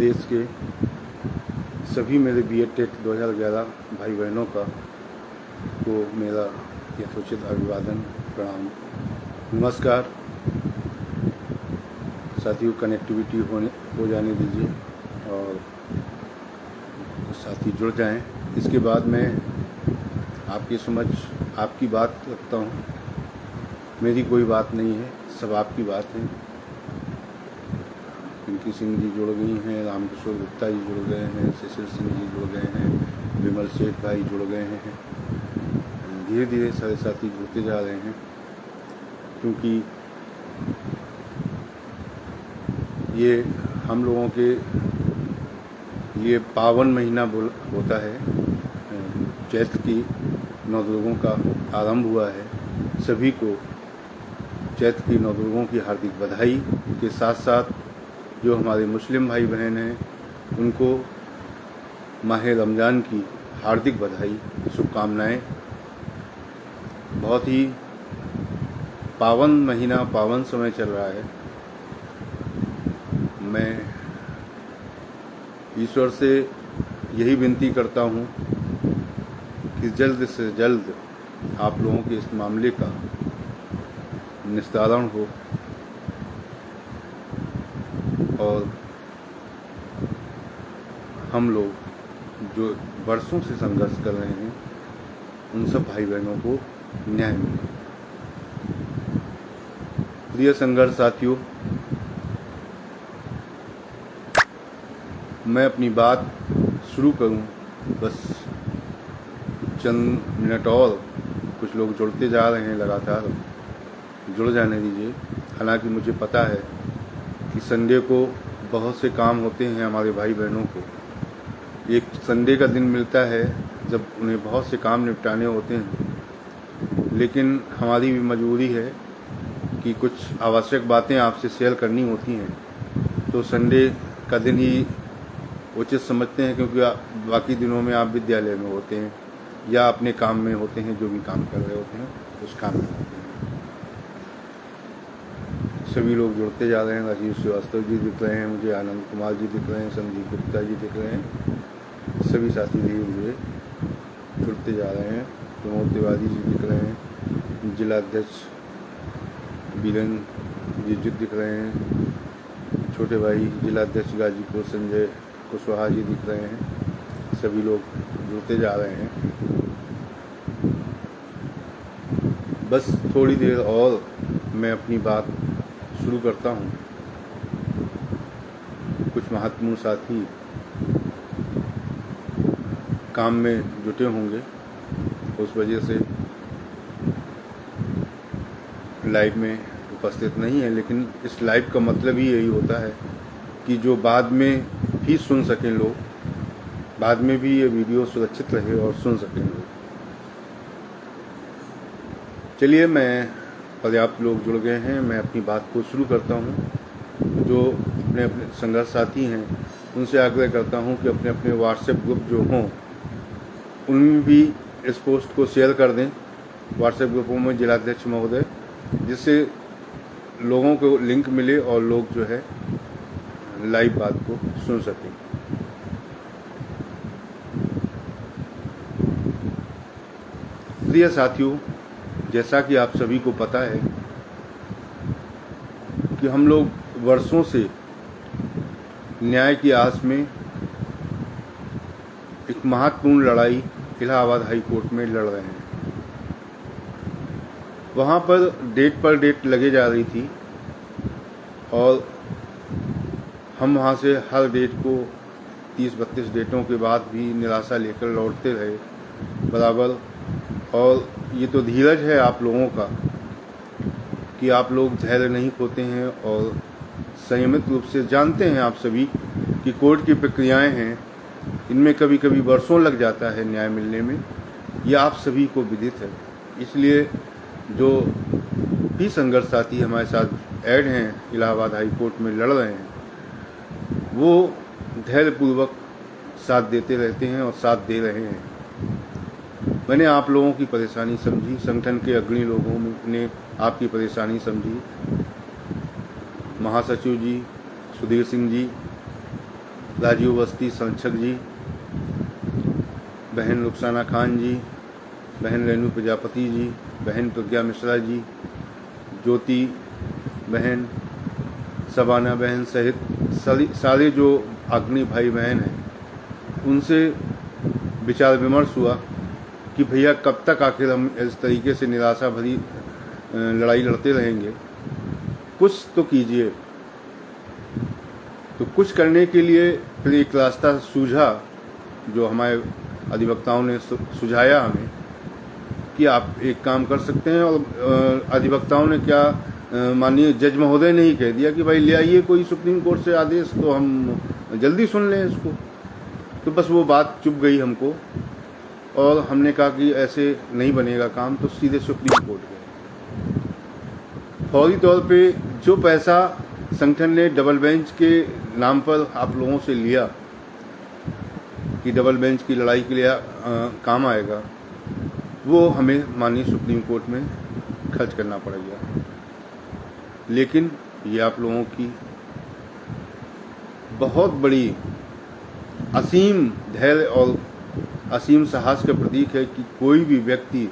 देश के सभी मेरे B.Ed टेट 2011 भाई बहनों का को मेरा यथोचित अभिवादन, प्रणाम, नमस्कार। साथियों, कनेक्टिविटी हो जाने दीजिए और साथी जुड़ जाएं। इसके बाद मैं आपकी समझ, आपकी बात रखता हूँ। मेरी कोई बात नहीं है, सब आपकी बात है। पिंकी सिंह जी जुड़ गई हैं, रामकिशोर गुप्ता जी जुड़ गए हैं, शिशिर सिंह जी जुड़ गए हैं, विमल सेठ भाई जुड़ गए हैं। धीरे धीरे सारे साथी जुड़ते जा रहे हैं, क्योंकि ये हम लोगों के लिए पावन महीना होता है। चैत्र की नवदुर्गों का आरंभ हुआ है। सभी को चैत्र की नवदुर्गों की हार्दिक बधाई के साथ साथ जो हमारे मुस्लिम भाई बहन हैं उनको माह रमज़ान की हार्दिक बधाई, शुभकामनाएं। बहुत ही पावन महीना, पावन समय चल रहा है। मैं ईश्वर से यही विनती करता हूँ कि जल्द से जल्द आप लोगों के इस मामले का निस्तारण हो और हम लोग जो वर्षों से संघर्ष कर रहे हैं उन सब भाई बहनों को न्याय मिले। प्रिय संघर्ष साथियों, मैं अपनी बात शुरू करूं, बस चंद मिनट और कुछ लोग जुड़ते जा रहे हैं, लगातार जुड़ जाने दीजिए। हालांकि मुझे पता है कि संडे को बहुत से काम होते हैं हमारे भाई बहनों को। एक संडे का दिन मिलता है जब उन्हें बहुत से काम निपटाने होते हैं, लेकिन हमारी भी मजबूरी है कि कुछ आवश्यक बातें आपसे शेयर करनी होती हैं। तो संडे का दिन ही उचित समझते हैं, क्योंकि बाकी दिनों में आप विद्यालय में होते हैं या अपने काम में होते हैं, जो भी काम कर रहे होते हैं उस काम में होते हैं। सभी लोग जुड़ते जा रहे हैं। राजीव श्रीवास्तव जी दिख रहे हैं मुझे, आनंद कुमार जी दिख रहे हैं, संदीप गुप्ता जी दिख रहे हैं। सभी साथी धीरे धीरे जुड़ते जा रहे हैं। प्रमोद तिवारी जी दिख रहे हैं, जिला अध्यक्ष बीरेंद्र जी दिख रहे हैं, छोटे भाई जिला अध्यक्ष गाजीपुर संजय कुशवाहा जी दिख रहे हैं। सभी लोग जुड़ते जा रहे हैं। बस थोड़ी देर और मैं अपनी बात शुरू करता हूँ। कुछ महत्वपूर्ण साथी काम में जुटे होंगे, उस वजह से लाइव में उपस्थित नहीं है, लेकिन इस लाइव का मतलब ही यही होता है कि जो बाद में भी सुन सकें लोग, बाद में भी ये वीडियो सुरक्षित रहे और सुन सकें लोग। चलिए, मैं पर्याप्त लोग जुड़ गए हैं, मैं अपनी बात को शुरू करता हूं। जो अपने अपने संघर्ष साथी हैं उनसे आग्रह करता हूं कि अपने अपने व्हाट्सएप ग्रुप जो हों उनमें भी इस पोस्ट को शेयर कर दें, व्हाट्सएप ग्रुपों में जिलाध्यक्ष महोदय, जिससे लोगों को लिंक मिले और लोग जो है लाइव बात को सुन सकें। प्रिय साथियों, जैसा कि आप सभी को पता है कि हम लोग वर्षों से न्याय की आस में एक महत्वपूर्ण लड़ाई इलाहाबाद हाई कोर्ट में लड़ रहे हैं। वहाँ पर डेट लगे जा रही थी और हम वहाँ से हर डेट को 30-32 डेटों के बाद भी निराशा लेकर लौटते रहे बराबर। और ये तो धीरज है आप लोगों का कि आप लोग धैर्य नहीं खोते हैं और संयमित रूप से जानते हैं आप सभी कि कोर्ट की प्रक्रियाएं हैं, इनमें कभी कभी वर्षों लग जाता है न्याय मिलने में, ये आप सभी को विदित है। इसलिए जो भी संघर्ष साथी हमारे साथ ऐड हैं, इलाहाबाद हाई कोर्ट में लड़ रहे हैं, वो धैर्यपूर्वक साथ देते रहते हैं और साथ दे रहे हैं। मैंने आप लोगों की परेशानी समझी, संगठन के अग्रणी लोगों ने आपकी परेशानी समझी, महासचिव जी, सुधीर सिंह जी, राजीव अवस्थी संरक्षक जी, बहन रुखसाना खान जी, बहन रेणु प्रजापति जी, बहन प्रज्ञा मिश्रा जी, ज्योति बहन, सबाना बहन सहित सारे जो अग्नि भाई बहन हैं, उनसे विचार विमर्श हुआ कि भैया कब तक आखिर हम इस तरीके से निराशा भरी लड़ाई लड़ते रहेंगे, कुछ तो कीजिए। तो कुछ करने के लिए फिर एक रास्ता सूझा, जो हमारे अधिवक्ताओं ने सुझाया हमें कि आप एक काम कर सकते हैं। और अधिवक्ताओं ने क्या, माननीय जज महोदय ने ही कह दिया कि भाई ले आइए कोई सुप्रीम कोर्ट से आदेश, तो हम जल्दी सुन लें इसको। तो बस वो बात चुप गई हमको, और हमने कहा कि ऐसे नहीं बनेगा काम, तो सीधे सुप्रीम कोर्ट गए। फौरी तौर पे जो पैसा संगठन ने डबल बेंच के नाम पर आप लोगों से लिया कि डबल बेंच की लड़ाई के लिए काम आएगा, वो हमें माननीय सुप्रीम कोर्ट में खर्च करना पड़ेगा। लेकिन ये आप लोगों की बहुत बड़ी असीम धैर्य और असीम साहस का प्रतीक है कि कोई भी व्यक्ति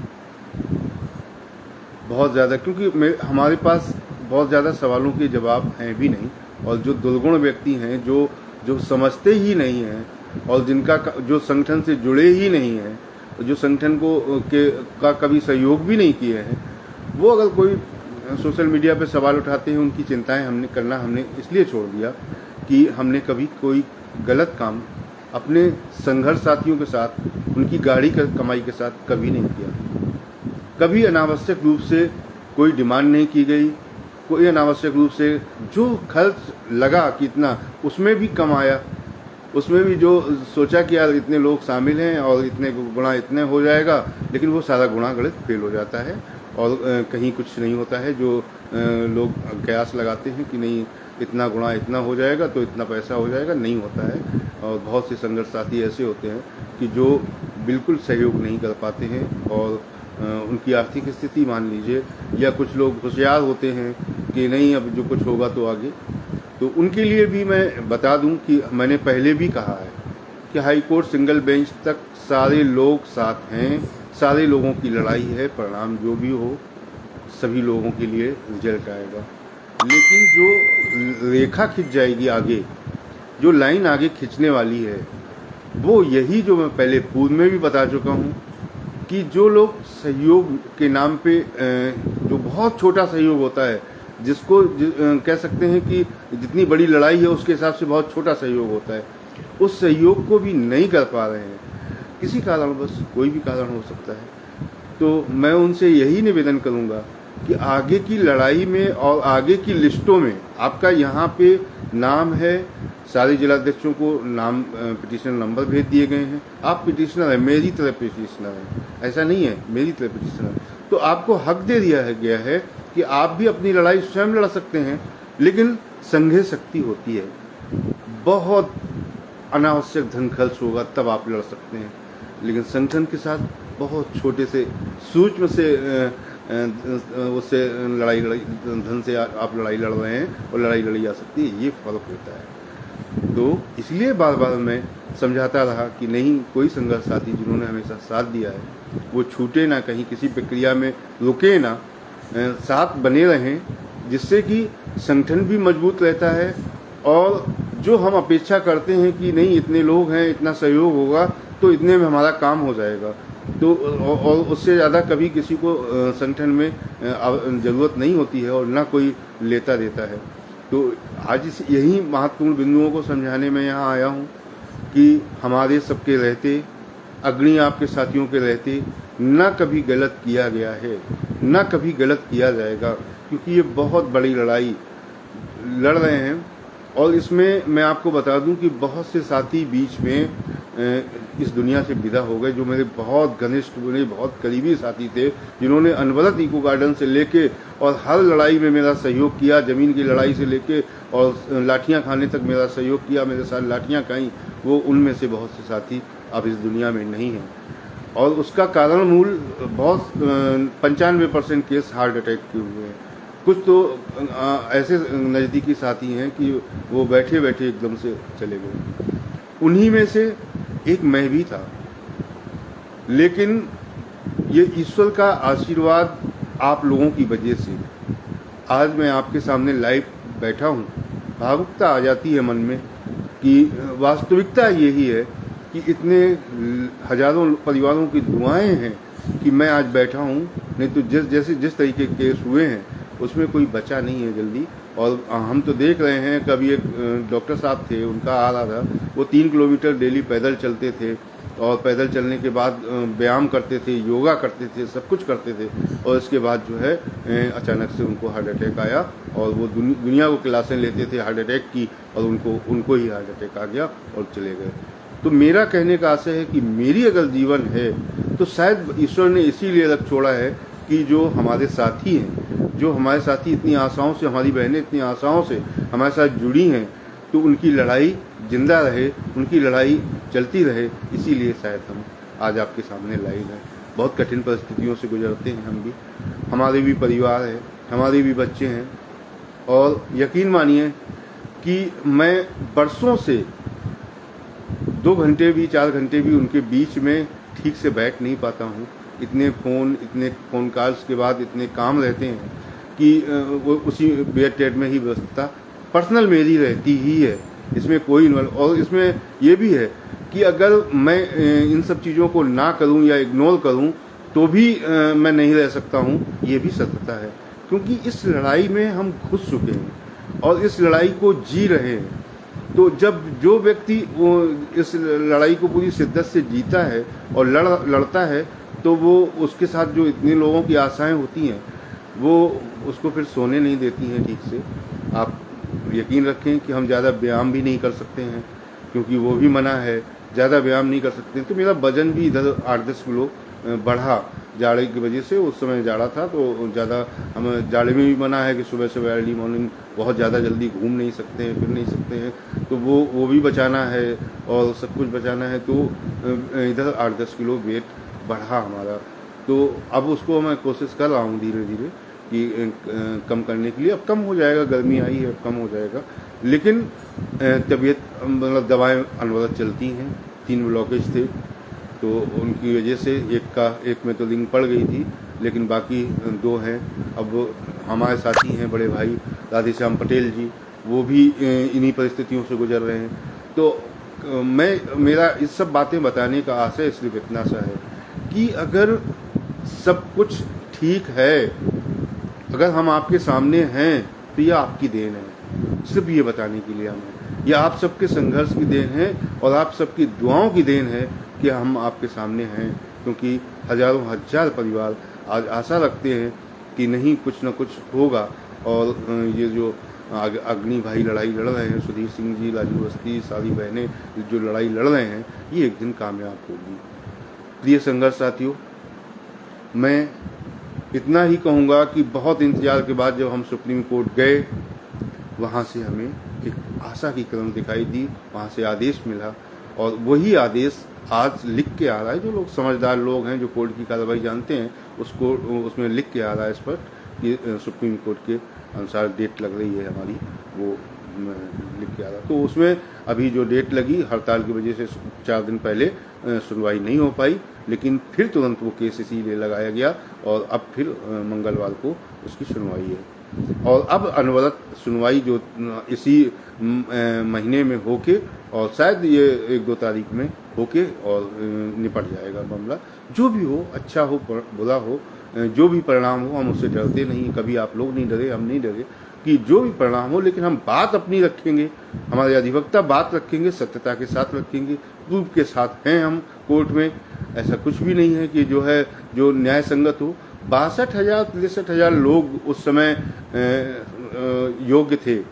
बहुत ज़्यादा, क्योंकि हमारे पास बहुत ज़्यादा सवालों के जवाब हैं भी नहीं, और जो दुर्गुण व्यक्ति हैं, जो समझते ही नहीं हैं, और जिनका जो संगठन से जुड़े ही नहीं हैं, जो संगठन का कभी सहयोग भी नहीं किए हैं, वो अगर कोई सोशल मीडिया पे सवाल उठाते हैं, उनकी चिंताएं हमने इसलिए छोड़ दिया कि हमने कभी कोई गलत काम अपने संघर्ष साथियों के साथ, उनकी गाड़ी कमाई के साथ कभी नहीं किया। कभी अनावश्यक रूप से कोई डिमांड नहीं की गई, कोई अनावश्यक रूप से जो खर्च लगा कि इतना, उसमें भी कम आया, उसमें भी जो सोचा कि यार इतने लोग शामिल हैं और इतने गुणा इतने हो जाएगा, लेकिन वो सारा गुणा गलत फेल हो जाता है, और कहीं कुछ नहीं होता है। जो लोग कयास लगाते हैं कि नहीं इतना गुणा इतना हो जाएगा तो इतना पैसा हो जाएगा, नहीं होता है। और बहुत से संघर्ष साथी ऐसे होते हैं कि जो बिल्कुल सहयोग नहीं कर पाते हैं, और उनकी आर्थिक स्थिति मान लीजिए, या कुछ लोग होशियार होते हैं कि नहीं अब जो कुछ होगा तो आगे। तो उनके लिए भी मैं बता दूं कि मैंने पहले भी कहा है कि हाई कोर्ट सिंगल बेंच तक सारे लोग साथ हैं, सारे लोगों की लड़ाई है, परिणाम जो भी हो सभी लोगों के लिए रिजल्ट आएगा। लेकिन जो रेखा खिंच जाएगी आगे, जो लाइन आगे खिंचने वाली है, वो यही जो मैं पहले पूर्व में भी बता चुका हूँ कि जो लोग सहयोग के नाम पे जो बहुत छोटा सहयोग होता है, जिसको कह सकते हैं कि जितनी बड़ी लड़ाई है उसके हिसाब से बहुत छोटा सहयोग होता है, उस सहयोग को भी नहीं कर पा रहे हैं किसी कारण, बस कोई भी कारण हो सकता है। तो मैं उनसे यही निवेदन करूंगा कि आगे की लड़ाई में और आगे की लिस्टों में आपका यहाँ पे नाम है, सारे जिलाध्यक्षों को नाम पिटिशनर नंबर भेज दिए गए हैं। आप पिटिशनर है, मेरी तरह पिटिशनर है, ऐसा नहीं है, मेरी तरह पिटिशनर। तो आपको हक दे दिया गया है कि आप भी अपनी लड़ाई स्वयं लड़ सकते हैं, लेकिन संघीय शक्ति होती है, बहुत अनावश्यक धन खर्च होगा तब आप लड़ सकते हैं। लेकिन संगठन के साथ बहुत छोटे से सूक्ष्म से उससे धन से आप लड़ाई लड़ रहे हैं और लड़ाई लड़ी जा सकती है, ये फर्क होता है। तो इसलिए बार बार मैं समझाता रहा कि नहीं, कोई संघर्ष साथी जिन्होंने हमेशा साथ दिया है वो छूटे ना, कहीं किसी प्रक्रिया में रुके ना, साथ बने रहें, जिससे कि संगठन भी मजबूत रहता है। और जो हम अपेक्षा करते हैं कि नहीं इतने लोग हैं, इतना सहयोग होगा तो इतने में हमारा काम हो जाएगा, तो और उससे ज़्यादा कभी किसी को संगठन में ज़रूरत नहीं होती है और ना कोई लेता देता है। तो आज यही महत्वपूर्ण बिंदुओं को समझाने में यहाँ आया हूँ कि हमारे सबके रहते, अग्नि आपके साथियों के रहते, न कभी गलत किया गया है, न कभी गलत किया जाएगा, क्योंकि ये बहुत बड़ी लड़ाई लड़ रहे हैं। और इसमें मैं आपको बता दूं कि बहुत से साथी बीच में इस दुनिया से विदा हो गए, जो मेरे बहुत घनिष्ठ, मेरे बहुत करीबी साथी थे, जिन्होंने अनवरत इको गार्डन से लेके और हर लड़ाई में मेरा सहयोग किया, ज़मीन की लड़ाई से लेके और लाठियां खाने तक मेरा सहयोग किया, मेरे साथ लाठियां खाई, वो उनमें से बहुत से साथी अब इस दुनिया में नहीं हैं। और उसका कारण मूल बहुत 95% केस हार्ट अटैक के हुए हैं। कुछ तो ऐसे नज़दीकी साथी हैं कि वो बैठे बैठे एकदम से चले गए। उन्हीं में से एक मैं भी था। लेकिन ये ईश्वर का आशीर्वाद आप लोगों की वजह से आज मैं आपके सामने लाइव बैठा हूँ। भावुकता आ जाती है मन में कि वास्तविकता यही है कि इतने हजारों परिवारों की दुआएं हैं कि मैं आज बैठा हूँ। नहीं तो जिस तरीके के केस हुए हैं उसमें कोई बचा नहीं है जल्दी। और हम तो देख रहे हैं, कभी एक डॉक्टर साहब थे, उनका हाल आ रहा, वो 3 किलोमीटर डेली पैदल चलते थे और पैदल चलने के बाद व्यायाम करते थे, योगा करते थे, सब कुछ करते थे, और इसके बाद जो है अचानक से उनको हार्ट अटैक आया और वो दुनिया को क्लासें लेते थे हार्ट अटैक की, और उनको ही हार्ट अटैक आ गया और चले गए। तो मेरा कहने का आशय है कि मेरी अगर जीवन है तो शायद ईश्वर ने इसीलिए रख छोड़ा है कि जो हमारे साथी हैं, जो हमारे साथी इतनी आशाओं से, हमारी बहनें इतनी आशाओं से हमारे साथ जुड़ी हैं, तो उनकी लड़ाई जिंदा रहे, उनकी लड़ाई चलती रहे, इसीलिए शायद हम आज आपके सामने लाइव हैं। बहुत कठिन परिस्थितियों से गुजरते हैं हम भी, हमारे भी परिवार है, हमारे भी बच्चे हैं, और यकीन मानिए कि मैं बरसों से 2 घंटे भी 4 घंटे भी उनके बीच में ठीक से बैठ नहीं पाता हूँ। इतने फ़ोन कॉल्स के बाद इतने काम रहते हैं कि वो उसी बेड में ही व्यस्तता पर्सनल मेरी रहती ही है, इसमें कोई इन्वॉल्व। और इसमें ये भी है कि अगर मैं इन सब चीज़ों को ना करूं या इग्नोर करूं तो भी मैं नहीं रह सकता हूं, ये भी सत्यता है। क्योंकि इस लड़ाई में हम घुस चुके हैं और इस लड़ाई को जी रहे हैं। तो जब जो व्यक्ति वो इस लड़ाई को पूरी शिद्दत से जीता है और लड़ता है, तो वो उसके साथ जो इतने लोगों की आशाएं होती हैं वो उसको फिर सोने नहीं देती हैं ठीक से। आप यकीन रखें कि हम ज़्यादा व्यायाम भी नहीं कर सकते हैं, क्योंकि वो भी मना है, ज़्यादा व्यायाम नहीं कर सकते। तो मेरा वजन भी इधर 8-10 किलो बढ़ा जाड़े की वजह से। उस समय जाड़ा था तो ज़्यादा, हम जाड़े में भी मना है कि सुबह सुबह अर्ली मॉर्निंग बहुत ज़्यादा जल्दी घूम नहीं सकते हैं, फिर नहीं सकते हैं, तो वो भी बचाना है और सब कुछ बचाना है। तो इधर 8-10 किलो वेट बढ़ा हमारा। तो अब उसको मैं कोशिश कर रहा हूँ धीरे धीरे कि कम करने के लिए। अब कम हो जाएगा, गर्मी आई है, अब कम हो जाएगा। लेकिन तबीयत, मतलब दवाएं अनवरत चलती हैं। 3 ब्लॉकेज थे तो उनकी वजह से एक में तो रिंग पड़ गई थी, लेकिन बाकी 2 हैं। अब हमारे साथी हैं बड़े भाई राधेश्याम पटेल जी, वो भी इन्हीं परिस्थितियों से गुजर रहे हैं। तो मेरा इस सब बातें बताने का आशय सिर्फ इतना सा है कि अगर सब कुछ ठीक है, अगर हम आपके सामने हैं, तो यह आपकी देन है। सिर्फ ये बताने के लिए हम हैं, यह आप सबके संघर्ष की देन है और आप सबकी दुआओं की देन है कि हम आपके सामने हैं। क्योंकि हजारों हजार परिवार आज आशा रखते हैं कि नहीं, कुछ न कुछ होगा। और ये जो अग्नि भाई लड़ाई लड़ रहे हैं, सुधीर सिंह जी, राजू अवस्थी, सारी बहनें जो लड़ाई लड़ रहे हैं, ये एक दिन कामयाब होगी। प्रिय संघर्ष साथियों, मैं इतना ही कहूँगा कि बहुत इंतजार के बाद जब हम सुप्रीम कोर्ट गए, वहाँ से हमें एक आशा की किरण दिखाई दी, वहाँ से आदेश मिला, और वही आदेश आज लिख के आ रहा है। जो लोग समझदार लोग हैं, जो कोर्ट की कार्रवाई जानते हैं, उसमें लिख के आ रहा है इस पर कि सुप्रीम कोर्ट के अनुसार डेट लग रही है हमारी, वो लिख के आ रहा है। तो उसमें अभी जो डेट लगी, हड़ताल की वजह से 4 दिन पहले सुनवाई नहीं हो पाई, लेकिन फिर तुरंत वो केस इसीलिए लगाया गया और अब फिर मंगलवार को उसकी सुनवाई है। और अब अनवरत सुनवाई जो इसी महीने में होके, और शायद ये 1-2 तारीख में होके और निपट जाएगा मामला। जो भी हो, अच्छा हो बुरा हो, जो भी परिणाम हो, हम उससे डरते नहीं। कभी आप लोग नहीं डरे, हम नहीं डरे कि जो भी परिणाम हो, लेकिन हम बात अपनी रखेंगे, हमारे अधिवक्ता बात रखेंगे, सत्यता के साथ रखेंगे, प्रूफ के साथ हैं हम कोर्ट में। ऐसा कुछ भी नहीं है कि जो है जो न्याय संगत हो। 62,000-63,000 लोग उस समय योग्य थे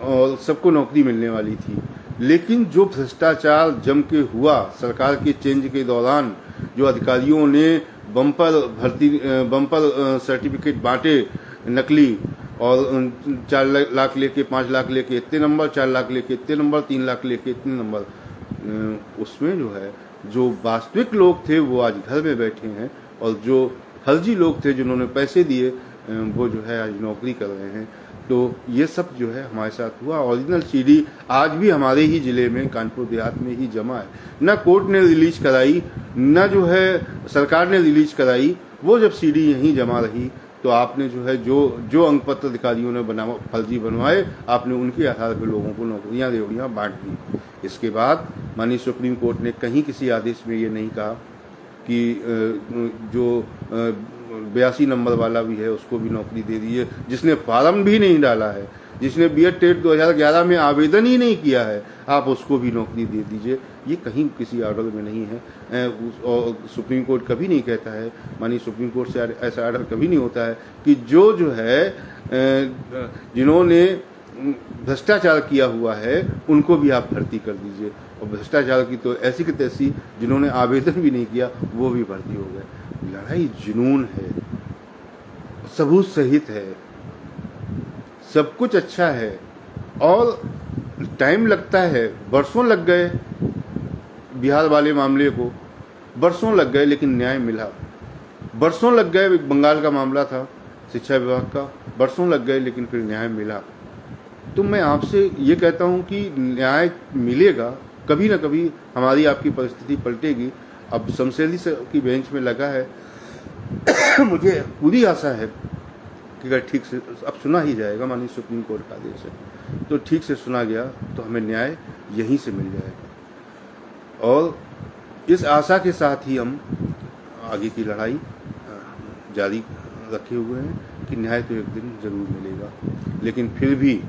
और सबको नौकरी मिलने वाली थी। लेकिन जो भ्रष्टाचार जम के हुआ सरकार के चेंज के दौरान, जो अधिकारियों ने बम्पर सर्टिफिकेट बांटे नकली, और 4 लाख लेके, 5 लाख लेके इतने नंबर, 4 लाख लेके इतने नंबर, 3 लाख लेके इतने नंबर, उसमें जो है जो वास्तविक लोग थे वो आज घर में बैठे हैं, और जो फर्जी लोग थे जिन्होंने पैसे दिए वो जो है आज नौकरी कर रहे हैं। तो ये सब जो है हमारे साथ हुआ। ओरिजिनल सीडी आज भी हमारे ही ज़िले में कानपुर देहात में ही जमा है। ना कोर्ट ने रिलीज कराई, ना जो है सरकार ने रिलीज कराई। वो जब सीडी यहीं जमा रही तो आपने जो है जो अंक पत्र अधिकारियों ने फर्जी बनवाए, आपने उनके आधार पर लोगों को नौकरियां रेवड़ियाँ बांट दी। इसके बाद माननीय सुप्रीम कोर्ट ने कहीं किसी आदेश में ये नहीं कहा कि जो 82 नंबर वाला भी है उसको भी नौकरी दे दीजिए, जिसने फॉर्म भी नहीं डाला है, जिसने बीएड टेट 2011 में आवेदन ही नहीं किया है, आप उसको भी नौकरी दे दीजिए। ये कहीं किसी ऑर्डर में नहीं है। और सुप्रीम कोर्ट कभी नहीं कहता है, माननीय सुप्रीम कोर्ट से ऐसा ऑर्डर कभी नहीं होता है कि जो है जिन्होंने भ्रष्टाचार किया हुआ है उनको भी आप भर्ती कर दीजिए। और भ्रष्टाचार की तो ऐसी की तैसी, जिन्होंने आवेदन भी नहीं किया वो भी भर्ती हो गए। लड़ाई जुनून है, सबूत सहित है, सब कुछ अच्छा है और टाइम लगता है। बरसों लग गए बिहार वाले मामले को, बरसों लग गए लेकिन न्याय मिला। बरसों लग गए, बंगाल का मामला था शिक्षा विभाग का, बरसों लग गए लेकिन फिर न्याय मिला। तो मैं आपसे ये कहता हूँ कि न्याय मिलेगा, कभी ना कभी हमारी आपकी परिस्थिति पलटेगी। अब शमशेरजी की बेंच में लगा है मुझे पूरी आशा है कि अगर ठीक से अब सुना ही जाएगा, माननीय सुप्रीम कोर्ट का आदेश है तो ठीक से सुना गया तो हमें न्याय यहीं से मिल जाएगा। और इस आशा के साथ ही हम आगे की लड़ाई जारी रखे हुए हैं कि न्याय तो एक दिन जरूर मिलेगा। लेकिन फिर भी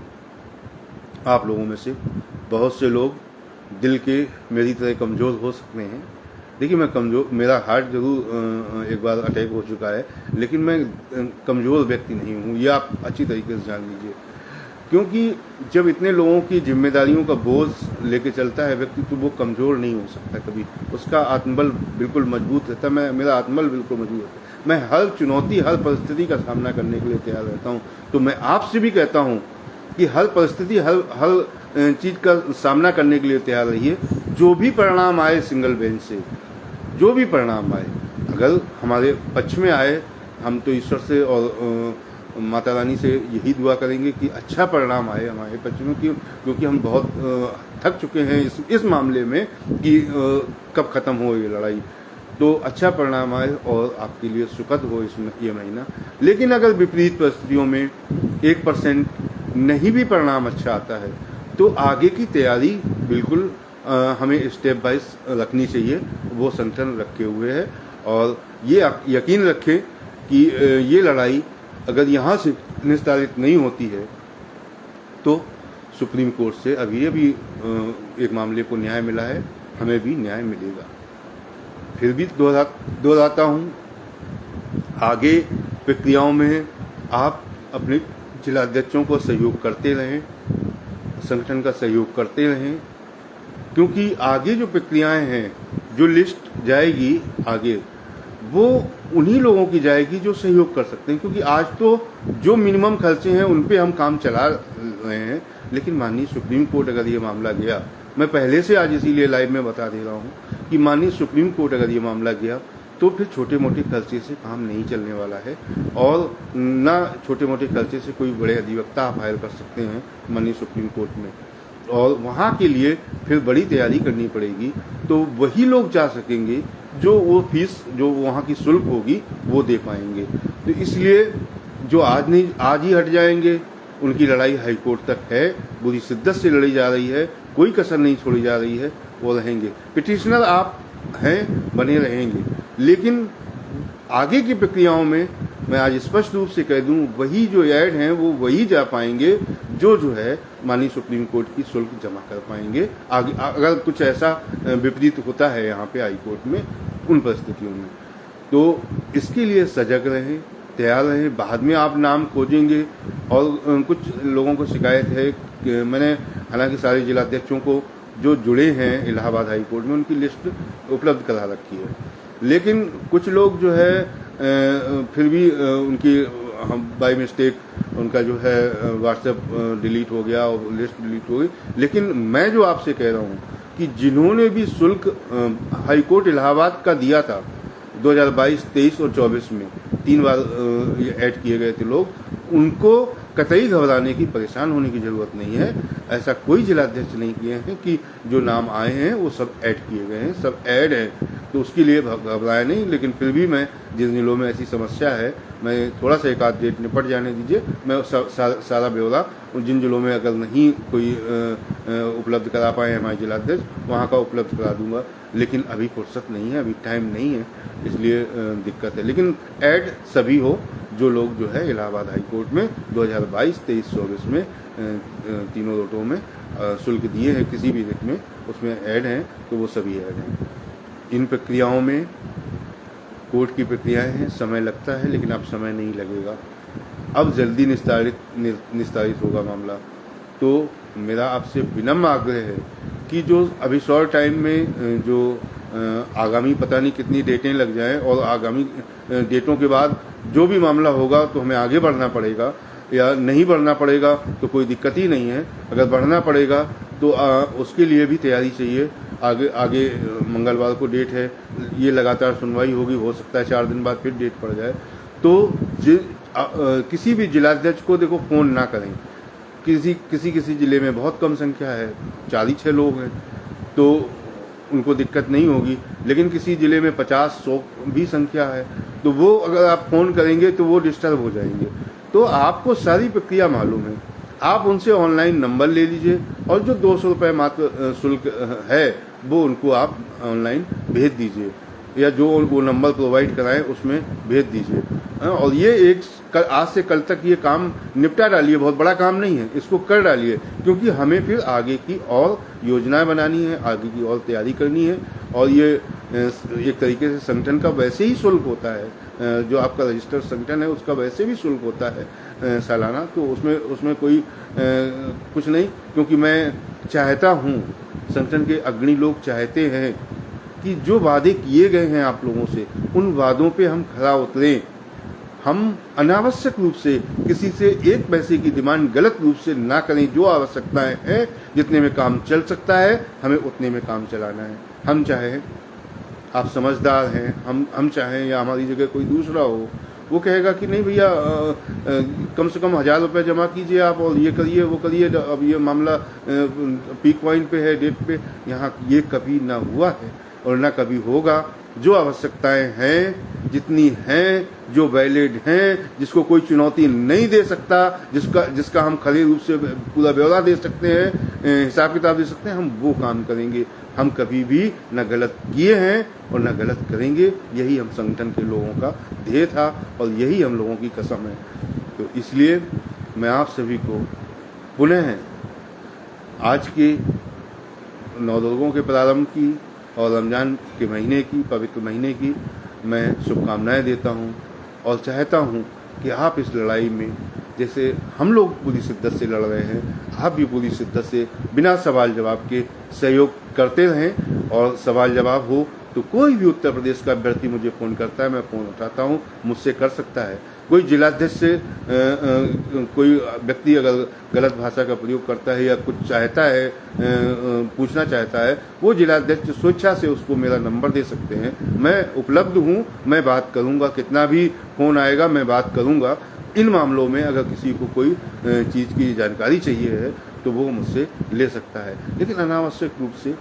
आप लोगों में से बहुत से लोग दिल के मेरी तरह कमज़ोर हो सकते हैं। देखिए मैं कमज़ोर, मेरा हार्ट जरूर एक बार अटैक हो चुका है, लेकिन मैं कमज़ोर व्यक्ति नहीं हूँ, ये आप अच्छी तरीके से जान लीजिए। क्योंकि जब इतने लोगों की जिम्मेदारियों का बोझ लेके चलता है व्यक्ति तो वो कमज़ोर नहीं हो सकता कभी, उसका आत्मबल बिल्कुल मजबूत रहता है। मेरा आत्मबल बिल्कुल मजबूत रहता है। मैं हर चुनौती, हर परिस्थिति का सामना करने के लिए तैयार रहता हूँ। तो मैं आपसे भी कहता हूँ कि हर परिस्थिति, हर चीज़ का सामना करने के लिए तैयार रहिए। जो भी परिणाम आए सिंगल बेंच से, जो भी परिणाम आए, अगर हमारे पक्ष में आए, हम तो ईश्वर से और माता रानी से यही दुआ करेंगे कि अच्छा परिणाम आए हमारे पक्ष में, क्योंकि हम बहुत थक चुके हैं इस मामले में कि कब ख़त्म हो ये लड़ाई। तो अच्छा परिणाम आए और आपके लिए सुखद हो ये महीना। लेकिन अगर विपरीत परिस्थितियों में 1% नहीं भी परिणाम अच्छा आता है तो आगे की तैयारी बिल्कुल हमें स्टेप बाय रखनी चाहिए। वो संगठन रखे हुए है और ये यकीन रखें कि ये लड़ाई अगर यहाँ से निस्तारित नहीं होती है तो सुप्रीम कोर्ट से अभी एक मामले को न्याय मिला है, हमें भी न्याय मिलेगा। फिर भी दोहराता हूँ, आगे प्रक्रियाओं में आप अपने जिलाध्यक्षों को सहयोग करते रहें, संगठन का सहयोग करते रहें, क्योंकि आगे जो प्रक्रियाएं हैं, जो लिस्ट जाएगी आगे, वो उन्हीं लोगों की जाएगी जो सहयोग कर सकते हैं। क्योंकि आज तो जो मिनिमम खर्चे हैं उन पे हम काम चला रहे हैं, लेकिन माननीय सुप्रीम कोर्ट अगर ये मामला गया, मैं पहले से आज इसीलिए लाइव में बता दे रहा हूँ कि माननीय सुप्रीम कोर्ट अगर ये मामला गया तो फिर छोटे मोटे खर्चे से काम नहीं चलने वाला है। और ना छोटे मोटे खर्चे से कोई बड़े अधिवक्ता आप हायर कर सकते हैं माननीय सुप्रीम कोर्ट में, और वहाँ के लिए फिर बड़ी तैयारी करनी पड़ेगी। तो वही लोग जा सकेंगे जो वो फीस, जो वहाँ की शुल्क होगी वो दे पाएंगे। तो इसलिए जो आज ही हट जाएंगे, उनकी लड़ाई हाई कोर्ट तक है, बुरी शिद्दत से लड़ी जा रही है, कोई कसर नहीं छोड़ी जा रही है, वो रहेंगे। पिटिशनर आप हैं, बने रहेंगे, लेकिन आगे की प्रक्रियाओं में मैं आज स्पष्ट रूप से कह दूं, वही जो ऐड हैं वो वही जा पाएंगे जो है माननीय सुप्रीम कोर्ट की शुल्क जमा कर पाएंगे। आगे अगर कुछ ऐसा विपरीत होता है यहाँ पे हाई कोर्ट में उन परिस्थितियों में, तो इसके लिए सजग रहें, तैयार रहें। बाद में आप नाम खोजेंगे। और कुछ लोगों को शिकायत है कि मैंने हालांकि सारे जिलाध्यक्षों को जो जुड़े हैं इलाहाबाद हाई कोर्ट में उनकी लिस्ट उपलब्ध करा रखी है, लेकिन कुछ लोग जो है फिर भी उनकी बाय मिस्टेक उनका जो है व्हाट्सएप डिलीट हो गया और लिस्ट डिलीट हो गई। लेकिन मैं जो आपसे कह रहा हूँ कि जिन्होंने भी शुल्क हाई कोर्ट इलाहाबाद का दिया था 2022, 23 और 24 में, 3 बार ऐड किए गए थे लोग, उनको कतई घबराने की, परेशान होने की ज़रूरत नहीं है। ऐसा कोई जिलाध्यक्ष नहीं किए हैं कि जो नाम आए हैं वो सब ऐड किए गए हैं, सब ऐड है, तो उसके लिए घबराए नहीं। लेकिन फिर भी मैं जिन जिलों में ऐसी समस्या है, मैं थोड़ा सा एक आध डेट निपट जाने दीजिए, मैं सारा ब्यौरा जिन जिलों में अगर नहीं कोई उपलब्ध करा पाए हमारे जिलाध्यक्ष, वहाँ का उपलब्ध करा दूंगा। लेकिन अभी फुर्सत नहीं है, अभी टाइम नहीं है, इसलिए दिक्कत है। लेकिन ऐड सभी हो जो लोग जो है इलाहाबाद हाई कोर्ट में 2022, 23, 24 में तीनों रोटों में शुल्क दिए हैं किसी भी रिट में, उसमें ऐड हैं, तो वो सभी ऐड हैं। इन प्रक्रियाओं में कोर्ट की प्रक्रियाएं हैं, समय लगता है, लेकिन अब समय नहीं लगेगा, अब जल्दी निस्तारित होगा मामला। तो मेरा आपसे विनम्र आग्रह है कि जो अभी शॉर्ट टाइम में जो आगामी पता नहीं कितनी डेटें लग जाएं, और आगामी डेटों के बाद जो भी मामला होगा तो हमें आगे बढ़ना पड़ेगा, या नहीं बढ़ना पड़ेगा तो कोई दिक्कत ही नहीं है। अगर बढ़ना पड़ेगा तो उसके लिए भी तैयारी चाहिए। आगे मंगलवार को डेट है, ये लगातार सुनवाई होगी, हो सकता है 4 दिन बाद फिर डेट पड़ जाए। तो किसी भी जिलाध्यक्ष को देखो फ़ोन ना करें। किसी जिले में बहुत कम संख्या है, 4 ही 6 लोग हैं, तो उनको दिक्कत नहीं होगी। लेकिन किसी जिले में 50-100 भी संख्या है, तो वो अगर आप फ़ोन करेंगे तो वो डिस्टर्ब हो जाएंगे। तो आपको सारी प्रक्रिया मालूम है, आप उनसे ऑनलाइन नंबर ले लीजिए, और जो 200 रुपये मात्र शुल्क है वो उनको आप ऑनलाइन भेज दीजिए, या जो वो नंबर प्रोवाइड कराएं उसमें भेज दीजिए। और ये आज से कल तक ये काम निपटा डालिए, बहुत बड़ा काम नहीं है, इसको कर डालिए, क्योंकि हमें फिर आगे की और योजनाएं बनानी है, आगे की और तैयारी करनी है। और ये एक तरीके से संगठन का वैसे ही शुल्क होता है, जो आपका रजिस्टर्ड संगठन है उसका वैसे भी शुल्क होता है सालाना, तो उसमें कोई कुछ नहीं। क्योंकि मैं चाहता हूँ, संगठन के अग्रणी लोग चाहते हैं कि जो वादे किए गए हैं आप लोगों से, उन वादों पे हम खरा उतरें। हम अनावश्यक रूप से किसी से 1 पैसे की डिमांड गलत रूप से ना करें। जो आवश्यकताएं हैं, जितने में काम चल सकता है, हमें उतने में काम चलाना है। हम चाहें, आप समझदार हैं, हम चाहें या हमारी जगह कोई दूसरा हो, वो कहेगा कि नहीं भैया कम से कम 1000 रुपये जमा कीजिए आप, और ये करिए वो करिए, अब ये मामला पीक पॉइंट पे है, डेट पे। यहाँ ये कभी ना हुआ है और ना कभी होगा। जो आवश्यकताएं हैं, जितनी हैं, जो वैलिड हैं, जिसको कोई चुनौती नहीं दे सकता, जिसका हम खरे रूप से पूरा ब्यौरा दे सकते हैं, हिसाब किताब दे सकते हैं, हम वो काम करेंगे। हम कभी भी न गलत किए हैं और न गलत करेंगे। यही हम संगठन के लोगों का ध्येय था और यही हम लोगों की कसम है। तो इसलिए मैं आप सभी को पुनः आज के नवरोज़ों के प्रारंभ की और रमज़ान के महीने की, पवित्र महीने की मैं शुभकामनाएं देता हूं, और चाहता हूं कि आप इस लड़ाई में, जैसे हम लोग पूरी शिद्दत से लड़ रहे हैं, आप भी पूरी शिद्दत से बिना सवाल जवाब के सहयोग करते रहें। और सवाल जवाब हो तो कोई भी उत्तर प्रदेश का अभ्यर्थी मुझे फ़ोन करता है, मैं फ़ोन उठाता हूं, मुझसे कर सकता है। कोई जिलाध्यक्ष से कोई व्यक्ति अगर गलत भाषा का प्रयोग करता है या कुछ चाहता है, पूछना चाहता है, वो जिलाध्यक्ष स्वेच्छा से उसको मेरा नंबर दे सकते हैं। मैं उपलब्ध हूँ, मैं बात करूँगा, कितना भी फ़ोन आएगा मैं बात करूँगा। इन मामलों में अगर किसी को कोई चीज़ की जानकारी चाहिए है तो वो मुझसे ले सकता है। लेकिन अनावश्यक रूप से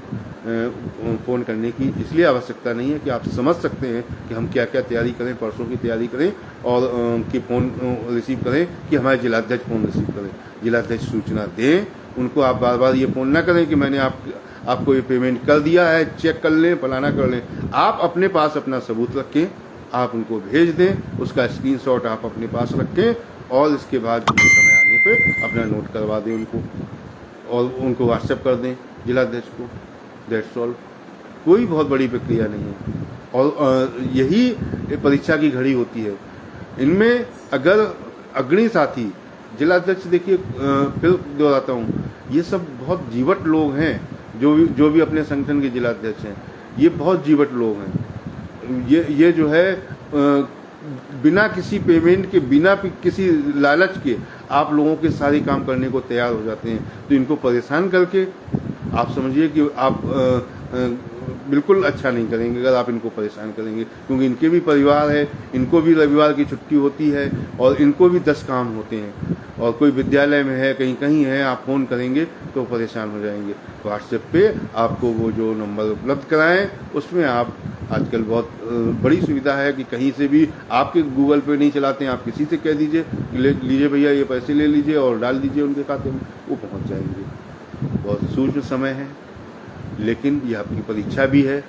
फ़ोन करने की इसलिए आवश्यकता नहीं है कि आप समझ सकते हैं कि हम क्या क्या तैयारी करें, परसों की तैयारी करें, और कि फ़ोन रिसीव करें कि हमारे जिलाध्यक्ष फ़ोन रिसीव करें। जिलाध्यक्ष सूचना दें, उनको आप बार बार ये फ़ोन ना करें कि मैंने आपको ये पेमेंट कर दिया है, चेक कर लें, फलाना कर लें। आप अपने पास अपना सबूत रखें, आप उनको भेज दें, उसका स्क्रीनशॉट आप अपने पास रखें, और इसके बाद समय आने पे अपना नोट करवा दें उनको, और उनको व्हाट्सएप कर दें जिलाध्यक्ष को। That's all. कोई बहुत बड़ी प्रक्रिया नहीं है, और यही परीक्षा की घड़ी होती है। इनमें अगर अग्रणी साथी जिलाध्यक्ष, देखिए फिर दोहराता हूँ, ये सब बहुत जीवट लोग हैं, जो भी अपने संगठन के जिलाध्यक्ष हैं, ये बहुत जीवट लोग हैं। ये जो है बिना किसी पेमेंट के, बिना किसी लालच के आप लोगों के सारे काम करने को तैयार हो जाते हैं। तो इनको परेशान करके आप समझिए कि आप बिल्कुल अच्छा नहीं करेंगे अगर आप इनको परेशान करेंगे, क्योंकि इनके भी परिवार है, इनको भी रविवार की छुट्टी होती है और इनको भी 10 काम होते हैं, और कोई विद्यालय में है, कहीं कहीं है, आप फ़ोन करेंगे तो परेशान हो जाएंगे। व्हाट्सएप पे आपको वो जो नंबर उपलब्ध कराएं, उसमें आप आजकल बहुत बड़ी सुविधा है कि कहीं से भी, आपके गूगल पे नहीं चलाते हैं, आप किसी से कह दीजिए लीजिए भैया ये पैसे ले लीजिए और डाल दीजिए उनके खाते में, वो पहुंच जाएंगे। बहुत सूक्ष्म समय है, लेकिन ये आपकी परीक्षा भी है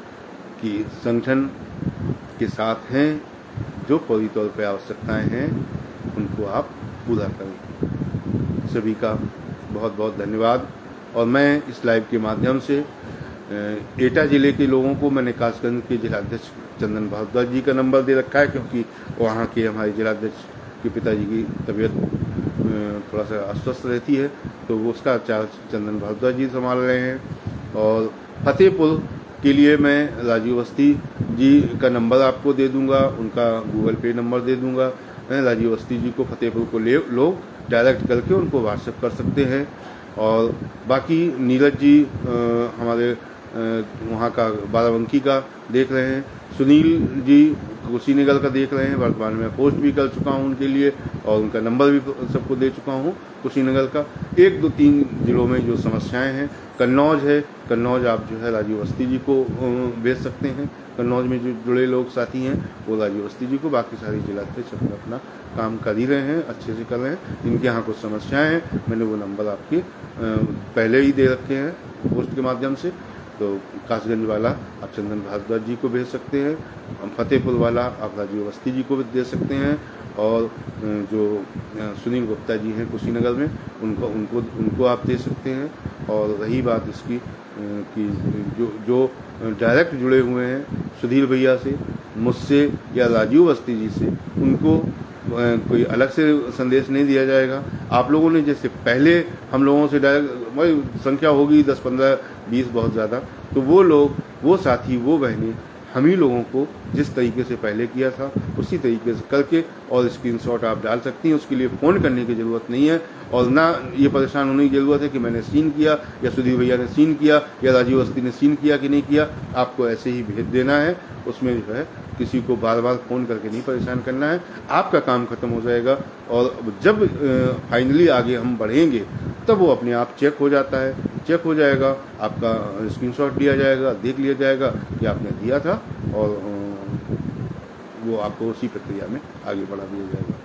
कि संगठन के साथ हैं, जो फौरी तौर पर आवश्यकताएं हैं उनको आप पूरा करें। सभी का बहुत बहुत धन्यवाद। और मैं इस लाइव के माध्यम से एटा जिले के लोगों को, मैंने कासगंज के जिलाध्यक्ष चंदन भारद्वाज जी का नंबर दे रखा है, क्योंकि वहाँ के हमारे जिलाध्यक्ष के पिताजी की तबीयत थोड़ा सा अस्वस्थ रहती है, तो वो उसका चार्ज चंदन भारद्वाज जी संभाल रहे हैं। और फतेहपुर के लिए मैं राजीव अवस्थी जी का नंबर आपको दे दूंगा, उनका गूगल पे नंबर दे दूंगा। राजीव अवस्थी जी को फतेहपुर को लोग डायरेक्ट करके उनको व्हाट्सएप कर सकते हैं। और बाकी नीरज जी हमारे वहाँ का बाराबंकी का देख रहे हैं, सुनील जी कुशीनगर का देख रहे हैं, वर्तमान में पोस्ट भी कर चुका हूँ उनके लिए, और उनका नंबर भी सबको दे चुका हूँ कुशीनगर का। 1, 2, 3 जिलों में जो समस्याएं हैं, कन्नौज है, कन्नौज आप जो है राजीव अवस्थी जी को भेज सकते हैं। कन्नौज में जो जुड़े लोग साथी हैं वो राजीव अवस्थी जी को, बाकी सारी जिलाध्यक्ष अपना काम कर ही रहे हैं, अच्छे से कर रहे हैं। जिनके यहाँ कुछ समस्याएं हैं, मैंने वो नंबर आपके पहले ही दे रखे हैं पोस्ट के माध्यम से। तो कासगंज वाला आप चंदन भारद्वाज जी को भेज सकते हैं, फतेहपुर वाला आप राजीव अवस्थी जी को भी दे सकते हैं, और जो सुनील गुप्ता जी हैं कुशीनगर में, उनको आप दे सकते हैं। और रही बात इसकी कि जो डायरेक्ट जुड़े हुए हैं सुधीर भैया से, मुझसे या राजीव अवस्थी जी से, उनको कोई अलग से संदेश नहीं दिया जाएगा। आप लोगों ने जैसे पहले हम लोगों से डायरेक्ट, भाई संख्या होगी 10, 15, 20 बहुत ज़्यादा, तो वो लोग, वो साथी, वो बहनें हम ही लोगों को जिस तरीके से पहले किया था उसी तरीके से करके, और स्क्रीनशॉट आप डाल सकती हैं। उसके लिए फ़ोन करने की ज़रूरत नहीं है, और ना ये परेशान होने की ज़रूरत है कि मैंने सीन किया या सुधीर भैया ने सीन किया या राजीव अवस्थी ने सीन किया कि नहीं किया। आपको ऐसे ही भेज देना है, उसमें जो है किसी को बार बार फ़ोन करके नहीं परेशान करना है। आपका काम खत्म हो जाएगा, और जब फाइनली आगे हम बढ़ेंगे तब वो अपने आप चेक हो जाता है, चेक हो जाएगा, आपका स्क्रीनशॉट लिया जाएगा, देख लिया जाएगा कि आपने दिया था, और वो आपको उसी प्रक्रिया में आगे बढ़ा दिया जाएगा।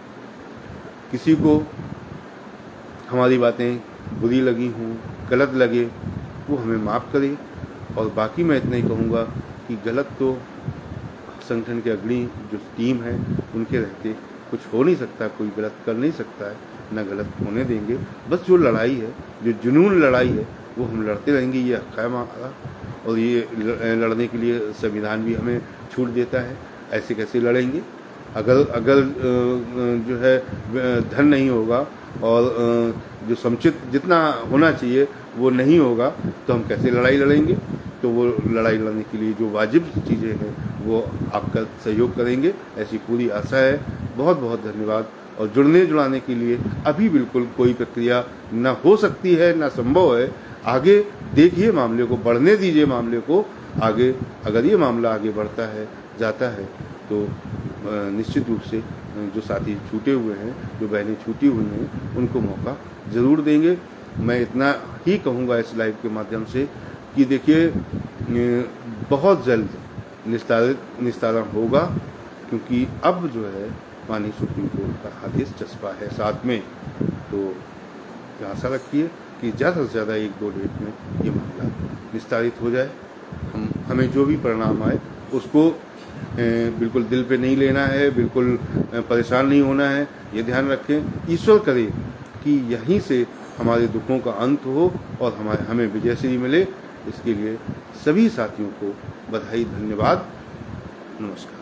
किसी को हमारी बातें बुरी लगी हों, गलत लगे, वो हमें माफ़ करे। और बाकी मैं इतना ही कहूँगा कि गलत तो संगठन के अग्रणी जो टीम है उनके रहते कुछ हो नहीं सकता, कोई गलत कर नहीं सकता है, ना गलत होने देंगे। बस जो लड़ाई है, जो जुनून लड़ाई है, वो हम लड़ते रहेंगे, ये हक़ है हमारा, और ये लड़ने के लिए संविधान भी हमें छूट देता है। ऐसे कैसे लड़ेंगे अगर जो है धन नहीं होगा और जो समुचित जितना होना चाहिए वो नहीं होगा, तो हम कैसे लड़ाई लड़ेंगे। तो वो लड़ाई लड़ने के लिए जो वाजिब चीज़ें हैं वो आपका सहयोग करेंगे, ऐसी पूरी आशा है। बहुत बहुत धन्यवाद। और जुड़ने जुड़ाने के लिए अभी बिल्कुल कोई प्रक्रिया न हो सकती है, न संभव है। आगे देखिए, मामले को बढ़ने दीजिए, मामले को आगे, अगर ये मामला आगे बढ़ता है, जाता है, तो निश्चित रूप से जो साथी छूटे हुए हैं, जो बहनें छूटी हुई हैं, उनको मौका ज़रूर देंगे। मैं इतना ही कहूँगा इस लाइव के माध्यम से कि देखिए, बहुत जल्द निस्तारण होगा, क्योंकि अब जो है माननीय सुप्रीम कोर्ट का आदेश चस्पा है साथ में। तो आशा रखिए कि ज़्यादा से ज़्यादा 1-2 डेट में ये मामला निस्तारित हो जाए। हमें जो भी परिणाम आए उसको बिल्कुल दिल पे नहीं लेना है, बिल्कुल परेशान नहीं होना है, ये ध्यान रखें। ईश्वर करे कि यहीं से हमारे दुखों का अंत हो और हमें विजयश्री मिले। इसके लिए सभी साथियों को बधाई, धन्यवाद, नमस्कार।